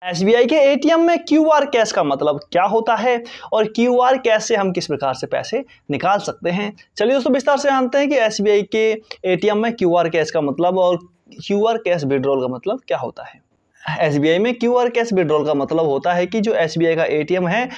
SBI के ATM में QR cash का मतलब क्या होता है और क्यूआर कैश से हम किस प्रकार से पैसे निकाल सकते हैं। चलिए दोस्तों विस्तार से जानते हैं कि एसबीआई के एटीएम में क्यूआर कैश का मतलब और क्यूआर कैश विड्रॉल का मतलब क्या होता है। एसबीआई में क्यूआर कैश विड्रॉल का मतलब होता है कि जो एसबीआई का एटीएम है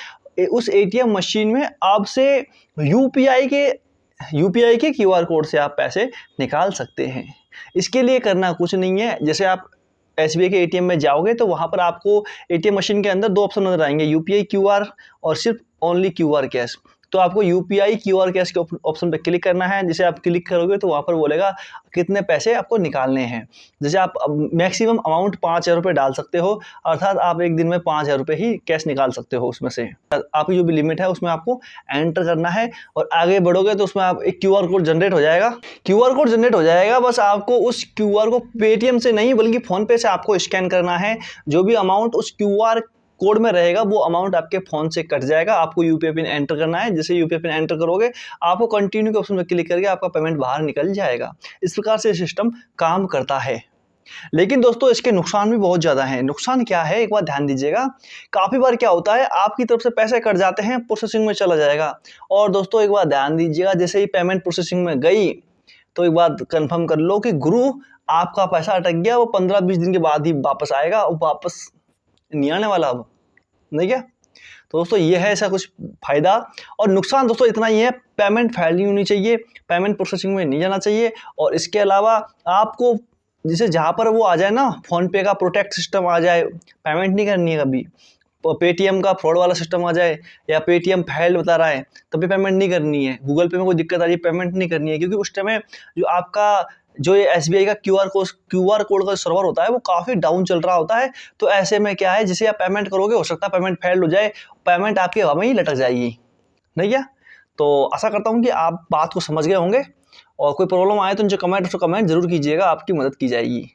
उस एटीएम मशीन में आपसे यूपीआई के क्यूआर कोड से आप पैसे निकाल सकते हैं। इसके लिए करना कुछ नहीं है। जैसे आप एसबीआई के एटीएम में जाओगे तो वहाँ पर आपको एटीएम मशीन के अंदर दो ऑप्शन नजर आएंगे, यूपीआई क्यूआर और सिर्फ ओनली क्यूआर कैश। तो आपको यूपीआई क्यूआर कैश के ऑप्शन पे क्लिक करना है। जैसे आप क्लिक करोगे तो वहाँ पर बोलेगा कितने पैसे आपको निकालने हैं। जैसे आप मैक्सिमम अमाउंट 5,000 रुपये डाल सकते हो, अर्थात आप एक दिन में 5,000 रुपये ही कैश निकाल सकते हो। उसमें से आपकी जो भी लिमिट है उसमें आपको एंटर करना है और आगे बढ़ोगे तो उसमें आप एक क्यूआर कोड जनरेट हो जाएगा। बस आपको उस क्यूआर को पेटीएम से नहीं बल्कि फ़ोन पे से आपको स्कैन करना है। जो भी अमाउंट उस क्यूआर कोड में रहेगा वो अमाउंट आपके फ़ोन से कट जाएगा। आपको यूपीआई पिन एंटर करना है। जैसे यूपीआई पिन एंटर करोगे आपको कंटिन्यू के ऑप्शन पर क्लिक करके आपका पेमेंट बाहर निकल जाएगा। इस प्रकार से सिस्टम काम करता है। लेकिन दोस्तों इसके नुकसान भी बहुत ज़्यादा हैं। नुकसान क्या है, एक बात ध्यान दीजिएगा। काफ़ी बार क्या होता है आपकी तरफ से पैसे कट जाते हैं, प्रोसेसिंग में चला जाएगा। और दोस्तों एक बात ध्यान दीजिएगा, जैसे ही पेमेंट प्रोसेसिंग में गई तो एक बात कंफर्म कर लो कि गुरु आपका पैसा अटक गया, वो 15-20 दिन के बाद ही वापस आएगा, वो वापस नहीं आने वाला अब, नहीं क्या। तो दोस्तों ये है ऐसा कुछ फ़ायदा। और नुकसान दोस्तों इतना ही है, पेमेंट फेल नहीं होनी चाहिए, पेमेंट प्रोसेसिंग में नहीं जाना चाहिए। और इसके अलावा आपको जैसे जहाँ पर वो आ जाए ना, फ़ोन पे का प्रोटेक्ट सिस्टम आ जाए, पेमेंट नहीं करनी है कभी। पेटीएम का फ्रॉड वाला सिस्टम आ जाए या पेटीएम फेल बता रहा है तभी पेमेंट नहीं करनी है। गूगल पे में कोई दिक्कत आ रही है, पेमेंट नहीं करनी है, क्योंकि उस टाइम जो आपका जो ये एसबीआई का क्यूआर कोड का सर्वर होता है वो काफ़ी डाउन चल रहा होता है। तो ऐसे में क्या है, जैसे आप पेमेंट करोगे हो सकता है पेमेंट फेल हो जाए, पेमेंट आपकी हवा में ही लटक जाएगी, नहीं क्या। तो आशा करता हूँ कि आप बात को समझ गए होंगे और कोई प्रॉब्लम आए तो नीचे कमेंट जरूर कीजिएगा, आपकी मदद की जाएगी।